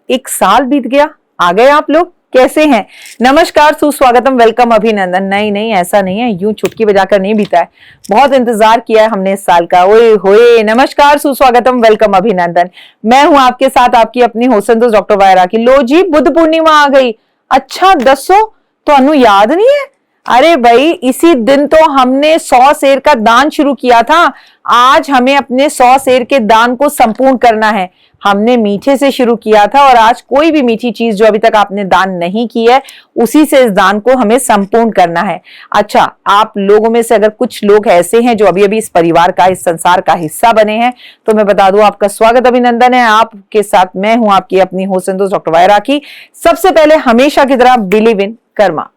एक साल बीत गया, आ गए आप लोग, कैसे हैं? नमस्कार, सुस्वागतम, वेलकम, अभिनंदन। नहीं, ऐसा नहीं है, यूं चुटकी बजाकर नहीं बीता है, बहुत इंतजार किया है हमने इस साल का। ओए होए, नमस्कार, सुस्वागतम, वेलकम, अभिनंदन। मैं हूं आपके साथ आपकी अपनी होसन दोस्त डॉक्टर वायरा की। लो जी, बुद्ध पूर्णिमा आ गई। अच्छा, दसो तो अनु याद नहीं है? अरे भाई, इसी दिन तो हमने 100 सेर का दान शुरू किया था। आज हमें अपने 100 सेर के दान को संपूर्ण करना है। हमने मीठे से शुरू किया था और आज कोई भी मीठी चीज जो अभी तक आपने दान नहीं की है, उसी से इस दान को हमें संपूर्ण करना है। अच्छा, आप लोगों में से अगर कुछ लोग ऐसे हैं जो अभी अभी इस परिवार का, इस संसार का हिस्सा बने हैं, तो मैं बता दूं, आपका स्वागत, अभिनंदन है। आपके साथ मैं हूं आपकी अपनी होस्ट दोस्त डॉक्टर वायरा की। सबसे पहले हमेशा की तरह बिलीव इन कर्मा।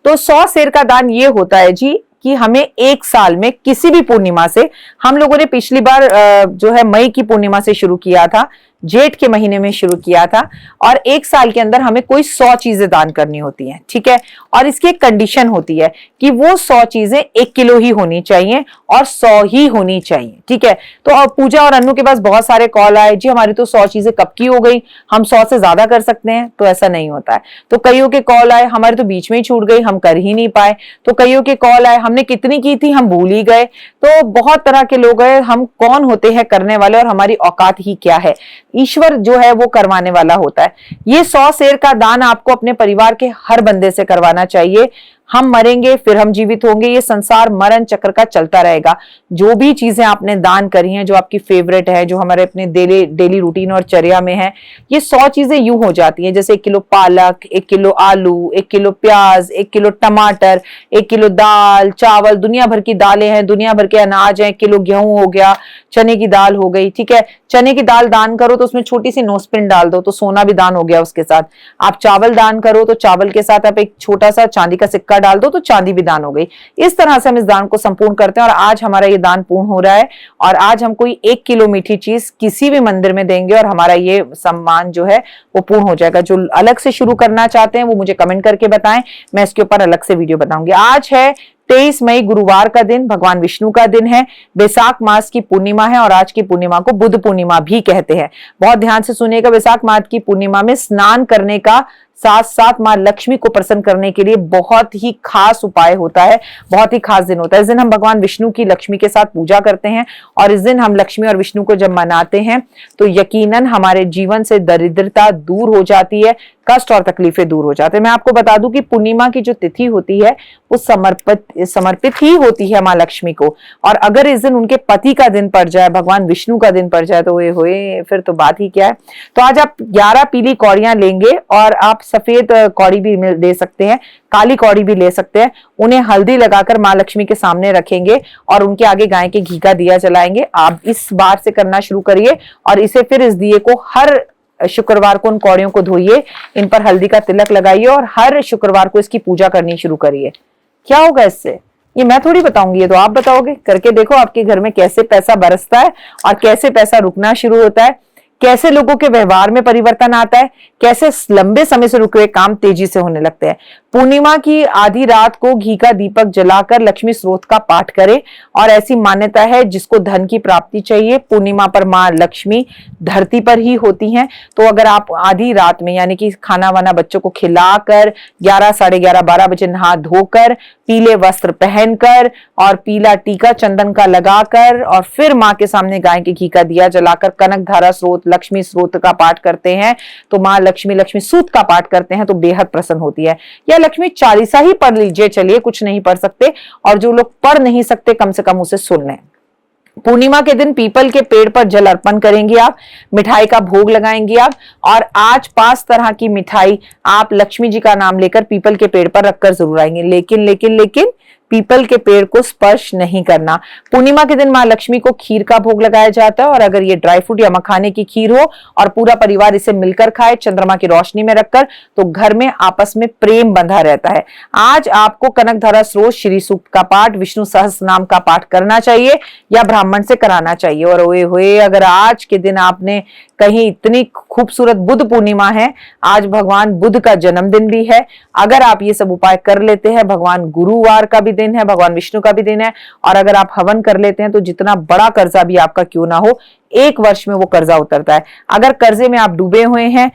तो 100 सेर का दान ये होता है जी कि हमें एक साल में किसी भी पूर्णिमा से, हम लोगों ने पिछली बार जो है मई की पूर्णिमा से शुरू किया था, जेठ के महीने में शुरू किया था, और एक साल के अंदर हमें कोई 100 चीजें दान करनी होती हैं, ठीक है। और इसकी एक कंडीशन होती है कि वो 100 चीजें 1 किलो ही होनी चाहिए और 100 ही होनी चाहिए, ठीक है। तो पूजा और अन्नू के पास बहुत सारे कॉल आए, जी हमारी तो 100 चीजें कब की हो गई, हम 100 से ज्यादा कर सकते हैं। तो ऐसा नहीं होता है। तो कईयों के कॉल आए, हमारे तो बीच में ही छूट गई, हम कर ही नहीं पाए। तो कईयों के कॉल आए, हमने कितनी की थी हम भूल ही गए। तो बहुत तरह के लोग हैं, हम कौन होते हैं करने वाले, और हमारी औकात ही क्या है। ईश्वर जो है वो करवाने वाला होता है। ये 100 सेर का दान आपको अपने परिवार के हर बंदे से करवाना चाहिए। हम मरेंगे फिर हम जीवित होंगे, ये संसार मरण चक्र का चलता रहेगा। जो भी चीजें आपने दान करी हैं, जो आपकी फेवरेट है, जो हमारे अपने डेली रूटीन और चर्या में है, ये 100 चीजें यूं हो जाती हैं, जैसे 1 किलो पालक, 1 किलो आलू, 1 किलो प्याज, 1 किलो टमाटर, 1 किलो दाल चावल, दुनिया भर की दालें हैं, दुनिया भर के अनाज हैं, 1 किलो गेहूं हो गया, चने की दाल हो गई, ठीक है। चने की दाल दान करो तो उसमें छोटी सी नोसपिन डाल दो, तो सोना भी दान हो गया उसके साथ। आप चावल दान करो तो चावल के साथ आप एक छोटा सा चांदी का सिक्का डाल दो, तो चांदी भी दान हो गई। इस तरह से हम इस दान को संपूर्ण करते हैं, और आज हमारा ये दान पूर्ण हो रहा है। और आज हम कोई 1 किलो मीठी चीज किसी भी मंदिर में देंगे, और हमारा ये सम्मान जो है वो पूर्ण हो जाएगा। जो अलग से शुरू करना चाहते हैं वो मुझे कमेंट करके बताएं, मैं इसके ऊपर अलग से वीडियो बनाऊंगी। आज है 23 मई, गुरुवार का दिन, भगवान विष्णु का दिन है, वैशाख मास की पूर्णिमा है, और आज की पूर्णिमा को बुद्ध पूर्णिमा भी कहते हैं। बहुत ध्यान से सुनिएगा, वैशाख मास की पूर्णिमा में स्नान करने का साथ साथ मां लक्ष्मी को प्रसन्न करने के लिए बहुत ही खास उपाय होता है, बहुत ही खास दिन होता है। इस दिन हम भगवान विष्णु की लक्ष्मी के साथ पूजा करते हैं, और इस दिन हम लक्ष्मी और विष्णु को जब मनाते हैं तो यकीनन हमारे जीवन से दरिद्रता दूर हो जाती है, कष्ट और तकलीफें दूर हो जाते हैं। मैं आपको बता दूं कि पूर्णिमा की जो तिथि होती है वो समर्पित ही होती है मां लक्ष्मी को, और अगर इस दिन उनके पति का दिन पड़ जाए, भगवान विष्णु का दिन पड़ जाए, तो होए फिर तो बात ही क्या है। तो आज आप 11 पीली कौड़ियां लेंगे, और आप सफेद कौड़ी भी दे सकते हैं, काली कौड़ी भी ले सकते हैं। उन्हें हल्दी लगाकर मां लक्ष्मी के सामने रखेंगे और उनके आगे गाय के घी का दिया जलाएंगे। आप इस बार से करना शुरू करिए, और इसे फिर इस दिए को हर शुक्रवार को उन कौड़ियों को धोइए, इन पर हल्दी का तिलक लगाइए, और हर शुक्रवार को इसकी पूजा करनी शुरू करिए। क्या होगा इससे, ये मैं थोड़ी बताऊंगी, ये तो आप बताओगे। करके देखो आपके घर में कैसे पैसा बरसता है, और कैसे पैसा रुकना शुरू होता है, कैसे लोगों के व्यवहार में परिवर्तन आता है, कैसे लंबे समय से रुके हुए काम तेजी से होने लगते हैं। पूर्णिमा की आधी रात को घी का दीपक जलाकर लक्ष्मी स्रोत का पाठ करें, और ऐसी मान्यता है जिसको धन की प्राप्ति चाहिए, पूर्णिमा पर मां लक्ष्मी धरती पर ही होती हैं। तो अगर आप आधी रात में, यानी कि खाना वाना बच्चों को खिलाकर 11, साढ़े 11, 12 बजे नहा धोकर, पीले वस्त्र पहनकर और पीला टीका चंदन का लगाकर, और फिर मां के सामने गाय के घी का दिया जलाकर कनक धारा स्रोत, लक्ष्मी स्रोत का पाठ करते हैं, तो मां लक्ष्मी सूत का पाठ करते हैं, तो बेहद प्रसन्न होती है। या लक्ष्मी चालीसा ही पढ़ लीजिए, चलिए, कुछ नहीं पढ़ सकते, और जो लोग पढ़ नहीं सकते कम से कम उसे सुन लें। पूर्णिमा के दिन पीपल के पेड़ पर जल अर्पण करेंगे आप, मिठाई का भोग लगाएंगे आप, और आज 5 तरह की मिठाई आप लक्ष्मी जी का नाम लेकर पीपल के पेड़ पर रखकर जरूर आएंगे। लेकिन पीपल के पेड़ को स्पर्श नहीं करना। पूर्णिमा के दिन मां लक्ष्मी को खीर का भोग लगाया जाता है, और अगर ये ड्राई फ्रूट या मखाने की खीर हो और पूरा परिवार इसे मिलकर खाए चंद्रमा की रोशनी में रखकर, तो घर में आपस में प्रेम बंधा रहता है। आज आपको कनकधारा स्रोत, श्री सूक्त का पाठ, विष्णु सहस्त्र नाम का पाठ करना चाहिए, या ब्राह्मण से कराना चाहिए। और ओए होए, अगर आज के दिन आपने कहीं इतनी खूबसूरत बुध पूर्णिमा है, आज भगवान बुध का जन्मदिन भी है। अगर आप ये सब उपाय कर लेते हैं, भगवान गुरुवार का भी दिन है, भगवान विष्णु का भी दिन है, और अगर आप हवन कर लेते हैं तो जितना बड़ा कर्जा भी आपका क्यों ना हो, 1 वर्ष में वो कर्जा उतरता है। अगर कर्जे में आप डूबे हुए हैं,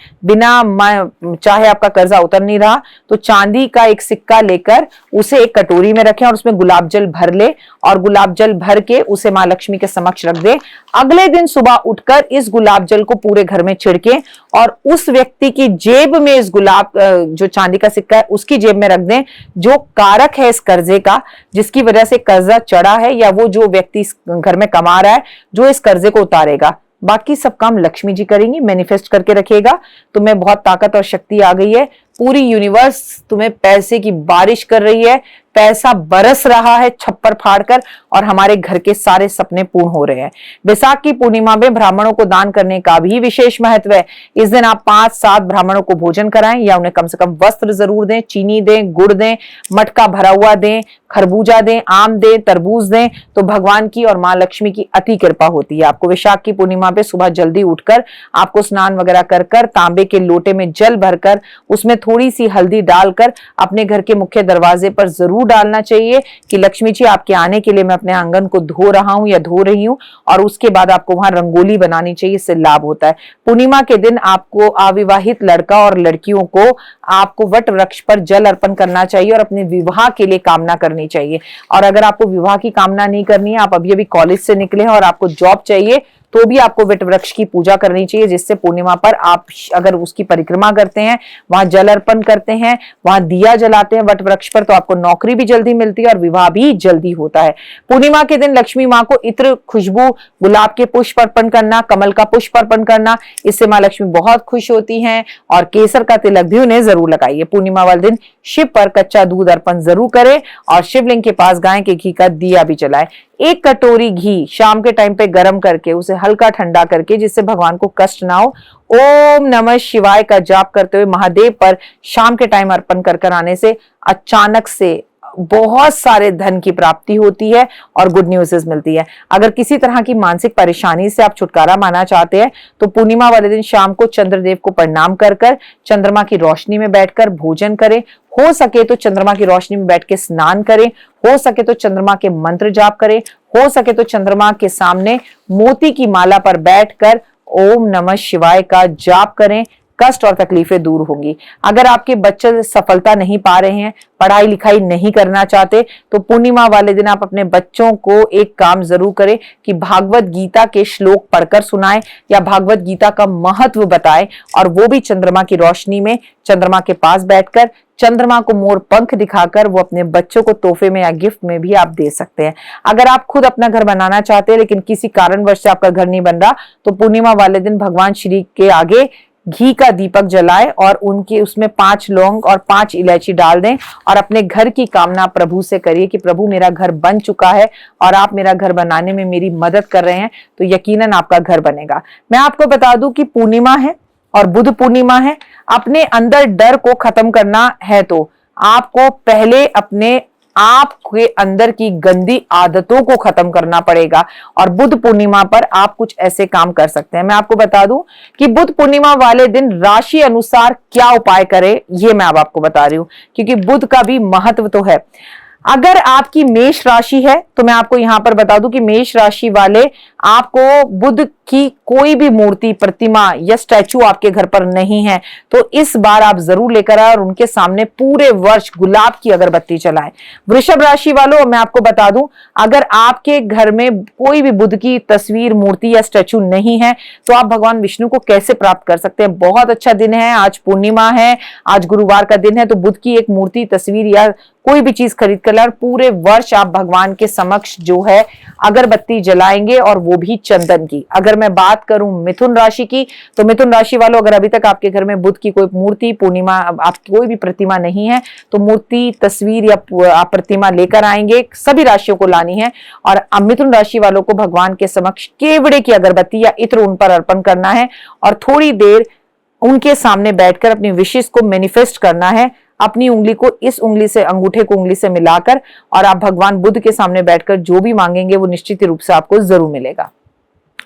चाहे आपका कर्जा उतर नहीं रहा, तो चांदी का एक सिक्का लेकर उसे एक कटोरी में रखें और उसमें गुलाब जल भर ले, और गुलाब जल भर के उसे मां लक्ष्मी के समक्ष रख दे। अगले दिन सुबह उठकर इस गुलाब जल को पूरे घर में छिड़के और उस व्यक्ति की जेब में इस जो चांदी का सिक्का है उसकी जेब में रख दें, जो कारक है इस कर्जे का, जिसकी वजह से कर्जा चढ़ा है, या वो जो व्यक्ति इस घर में कमा रहा है जो इस कर्जे को उतारेगा। बाकी सब काम लक्ष्मी जी करेंगी, मैनिफेस्ट करके रखेगा। तुम्हें बहुत ताकत और शक्ति आ गई है, पूरी यूनिवर्स तुम्हें पैसे की बारिश कर रही है, पैसा बरस रहा है छप्पर फाड़कर, और हमारे घर के सारे सपने पूर्ण हो रहे हैं। बैसाख की पूर्णिमा में ब्राह्मणों को दान करने का भी विशेष महत्व है। इस दिन आप 5-7 ब्राह्मणों को भोजन कराएं, या उन्हें कम से कम वस्त्र जरूर दें, चीनी दें, गुड़ दें, मटका भरा हुआ दें, खरबूजा दें, आम दें, तरबूज दें, तो भगवान की और मां लक्ष्मी की अति कृपा होती है। आपको वैशाख की पूर्णिमा पे सुबह जल्दी उठकर आपको स्नान वगैरह कर तांबे के लोटे में जल भरकर उसमें थोड़ी सी हल्दी डालकर अपने घर के मुख्य दरवाजे पर जरूर डालना चाहिए कि लक्ष्मी जी आपके आने के लिए मैं अपने आंगन को धो रहा हूं या धो रही हूं, और उसके बाद आपको वहां रंगोली बनानी चाहिए, इससे लाभ होता है। पूर्णिमा के दिन आपको अविवाहित लड़का और लड़कियों को आपको वट वृक्ष पर जल अर्पण करना चाहिए और अपने विवाह के लिए कामना करनी चाहिए। और अगर आपको विवाह की कामना नहीं करनी है, आप अभी अभी कॉलेज से निकले हैं और आपको जॉब चाहिए, तो भी आपको वट वृक्ष की पूजा करनी चाहिए, जिससे पूर्णिमा पर आप अगर उसकी परिक्रमा करते हैं, वहां जल अर्पण करते हैं, वहां दिया जलाते हैं वट वृक्ष पर, तो आपको नौकरी भी जल्दी मिलती है और विवाह भी जल्दी होता है। पूर्णिमा के दिन लक्ष्मी मां को इत्र, खुशबू, गुलाब के पुष्प अर्पण करना, कमल का पुष्प अर्पण करना, इससे मां लक्ष्मी बहुत खुश होती हैं। और केसर का तिलक भी उन्हें जरूर लगाइए। पूर्णिमा वाले दिन शिव पर कच्चा दूध अर्पण जरूर करें और शिवलिंग के पास गाय के घी का दिया भी जलाएं। 1 कटोरी घी शाम के टाइम पे गर्म करके उसे हल्का ठंडा करके, जिससे भगवान को कष्ट ना हो, ओम नमः शिवाय का जाप करते हुए महादेव पर शाम के टाइम अर्पण कर आने से अचानक से बहुत सारे धन की प्राप्ति होती है और गुड न्यूज़ मिलती है। अगर किसी तरह की मानसिक परेशानी से आप छुटकारा पाना चाहते हैं, तो पूर्णिमा वाले दिन शाम को चंद्रदेव को प्रणाम कर चंद्रमा की रोशनी में बैठकर भोजन करें। हो सके तो चंद्रमा की रोशनी में बैठ के स्नान करें, हो सके तो चंद्रमा के मंत्र जाप करें, हो सके तो चंद्रमा के सामने मोती की माला पर बैठकर ओम नमः शिवाय का जाप करें। कष्ट और तकलीफें दूर होंगी। अगर आपके बच्चे सफलता नहीं पा रहे हैं, पढ़ाई लिखाई नहीं करना चाहते, तो पूर्णिमा वाले दिन आप अपने बच्चों को एक काम जरूर करें कि भागवत गीता के श्लोक पढ़कर सुनाएं या भागवत गीता का महत्व बताएं, और वो भी चंद्रमा की रोशनी में चंद्रमा के पास बैठकर चंद्रमा को मोर पंख दिखाकर वो अपने बच्चों को तोहफे में या गिफ्ट में भी आप दे सकते हैं। अगर आप खुद अपना घर बनाना चाहते हैं लेकिन किसी कारणवश से आपका घर नहीं बन रहा, तो पूर्णिमा वाले दिन भगवान श्री के आगे घी का दीपक जलाएं और उनके उसमें 5 लौंग और 5 इलायची डाल दें और अपने घर की कामना प्रभु से करिए कि प्रभु मेरा घर बन चुका है और आप मेरा घर बनाने में मेरी मदद कर रहे हैं, तो यकीनन आपका घर बनेगा। मैं आपको बता दूं कि पूर्णिमा है और बुध पूर्णिमा है। अपने अंदर डर को खत्म करना है तो आपको पहले अपने आप के अंदर की गंदी आदतों को खत्म करना पड़ेगा, और बुध पूर्णिमा पर आप कुछ ऐसे काम कर सकते हैं। मैं आपको बता दूं कि बुध पूर्णिमा वाले दिन राशि अनुसार क्या उपाय करें, ये मैं अब आपको बता रही हूं, क्योंकि बुध का भी महत्व तो है। अगर आपकी मेष राशि है तो मैं आपको यहां पर बता दूं कि मेष राशि वाले आपको बुध की कोई भी मूर्ति, प्रतिमा या स्टैचू आपके घर पर नहीं है, तो इस बार आप जरूर लेकर आए और उनके सामने पूरे वर्ष गुलाब की अगरबत्ती चलाएं। वृषभ राशि वालों, मैं आपको बता दूं, अगर आपके घर में कोई भी बुध की तस्वीर, मूर्ति या स्टैचू नहीं है, तो आप भगवान विष्णु को कैसे प्राप्त कर सकते हैं। बहुत अच्छा दिन है, आज पूर्णिमा है, आज गुरुवार का दिन है, तो बुध की एक मूर्ति, तस्वीर या कोई भी चीज खरीद कर लाए और पूरे वर्ष आप भगवान के समक्ष जो है अगरबत्ती जलाएंगे, और वो भी चंदन की। अगर मैं बात करूं मिथुन राशि की, तो मिथुन राशि वालों, अगर अभी तक आपके घर में बुध की कोई मूर्ति, पूर्णिमा, आपकी कोई भी प्रतिमा नहीं है, तो मूर्ति, तस्वीर या आप प्रतिमा लेकर आएंगे। सभी राशियों को लानी है और मिथुन राशि वालों को भगवान के समक्ष केवड़े की अगरबत्ती या इत्र उन पर अर्पण करना है और थोड़ी देर उनके सामने बैठकर अपनी विशेष को मैनिफेस्ट करना है। अपनी उंगली को इस उंगली से, अंगूठे को उंगली से मिलाकर, और आप भगवान बुध के सामने बैठकर जो भी मांगेंगे वो निश्चित रूप से आपको जरूर मिलेगा।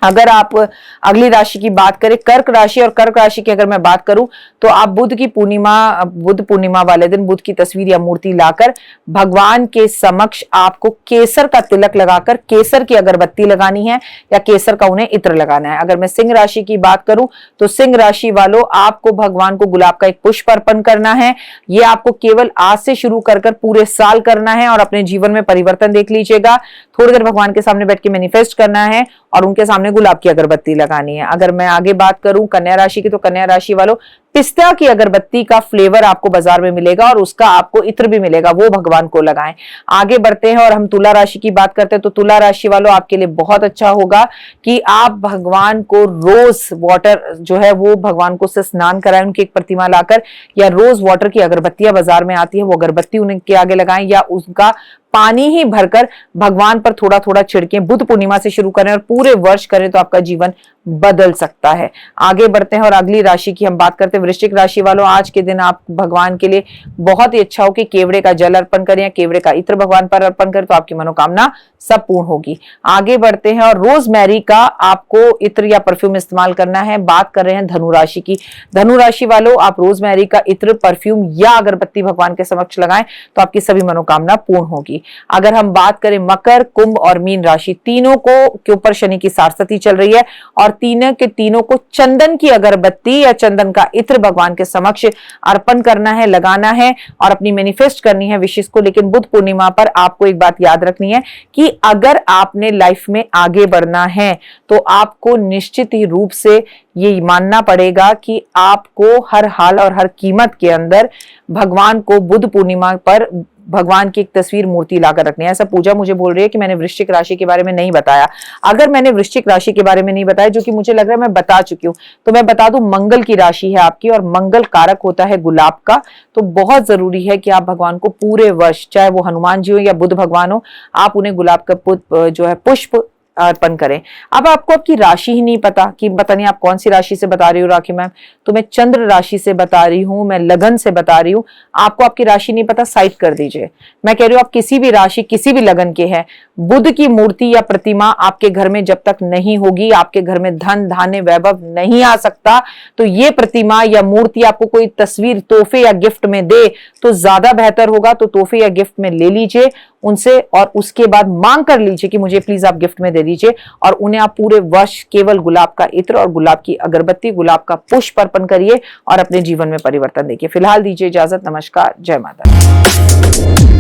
अगर आप अगली राशि की बात करें, कर्क राशि, और कर्क राशि की अगर मैं बात करूं तो आप बुध पूर्णिमा वाले दिन बुध की तस्वीर या मूर्ति लाकर भगवान के समक्ष आपको केसर का तिलक लगाकर केसर की अगरबत्ती लगानी है या केसर का उन्हें इत्र लगाना है। अगर मैं सिंह राशि की बात करूं तो सिंह राशि वालों, आपको भगवान को गुलाब का एक पुष्प अर्पण करना है। ये आपको केवल आज से शुरू कर पूरे साल करना है और अपने जीवन में परिवर्तन देख लीजिएगा। थोड़ी देर भगवान के सामने बैठ के मैनिफेस्ट करना है और उनके सामने गुलाब की अगरबत्ती लगानी है। अगर मैं आगे बात करूं कन्या राशि की, तो कन्या राशि वालों, पिस्ता की अगरबत्ती का फ्लेवर आपको बाजार में मिलेगा और उसका आपको इत्र भी मिलेगा, वो भगवान को लगाएं। आगे बढ़ते हैं और हम तुला राशि की बात करते हैं तो तुला राशि वालों, आपके लिए बहुत अच्छा होगा कि आप भगवान को रोज वाटर जो है वो भगवान को से स्नान कराएं, उनकी एक प्रतिमा लाकर, या रोज वाटर की अगरबत्तियां बाजार में आती है वो अगरबत्ती उनके आगे लगाएं, या उनका पानी ही भरकर भगवान पर थोड़ा थोड़ा छिड़कें। बुध पूर्णिमा से शुरू करें और पूरे वर्ष करें तो आपका जीवन बदल सकता है। आगे बढ़ते हैं और अगली राशि की हम बात करते हैं वृश्चिक राशि वालों, आज के दिन आप भगवान के लिए बहुत ही अच्छा हो कि केवड़े का जल अर्पण करें या केवड़े का इत्र भगवान पर अर्पण करें तो आपकी मनोकामना सब पूर्ण होगी। आगे बढ़ते हैं और रोजमेरी का आपको इत्र या परफ्यूम इस्तेमाल करना है। बात कर रहे हैं धनु राशि की। धनु राशि वालों, आप रोजमेरी का इत्र, परफ्यूम या अगरबत्ती भगवान के समक्ष लगाएं तो आपकी सभी मनोकामना पूर्ण होगी। अगर हम बात करें मकर, कुंभ और मीन राशि, तीनों को के ऊपर शनि की सारस्वती चल रही है और तीनों के तीनों को चंदन की अगरबत्ती या चंदन का इत्र भगवान के समक्ष अर्पण करना है, लगाना है और अपनी मैनिफेस्ट करनी है विशेष को। लेकिन बुध पूर्णिमा पर आपको एक बात याद रखनी है कि अगर आपने लाइफ में आगे बढ़ना है तो आपको निश्चित ही रूप से ये मानना पड़ेगा कि आपको हर हाल और हर कीमत के अंदर भगवान को बुध पूर्णिमा पर भगवान की एक तस्वीर मूर्ति लाकर रखनी है। ऐसा पूजा मुझे बोल रही है कि मैंने वृश्चिक राशि के बारे में नहीं बताया। अगर मैंने वृश्चिक राशि के बारे में नहीं बताया, जो कि मुझे लग रहा है मैं बता चुकी हूँ, तो मैं बता दूं मंगल की राशि है आपकी और मंगल कारक होता है गुलाब का। तो बहुत जरूरी है कि आप भगवान को पूरे वर्ष, चाहे वो हनुमान जी हो या बुद्ध भगवान हो, आप उन्हें गुलाब का जो है पुष्प अर्पण करें। अब आपको आपकी राशि ही नहीं पता कि पता नहीं आप कौन सी राशि से बता रही हो राखी मैम, तो मैं चंद्र राशि से बता रही हूँ, मैं लगन से बता रही हूँ। आपको आपकी राशि नहीं पता, साइड कर दीजिए। मैं कह रही हूँ आप किसी भी राशि, किसी भी लगन के हैं, बुध की मूर्ति या प्रतिमा आपके घर में जब तक नहीं होगी, आपके घर में धन धान्य वैभव नहीं आ सकता। तो ये प्रतिमा या मूर्ति आपको कोई तस्वीर तोहफे या गिफ्ट में दे तो ज्यादा बेहतर होगा। तो तोहफे या गिफ्ट में ले लीजिए उनसे और उसके बाद मांग कर लीजिए कि मुझे प्लीज आप गिफ्ट में दे दीजिए, और उन्हें आप पूरे वर्ष केवल गुलाब का इत्र और गुलाब की अगरबत्ती, गुलाब का पुष्प अर्पण करिए और अपने जीवन में परिवर्तन देखिए। फिलहाल दीजिए इजाजत। नमस्कार, जय माता दी।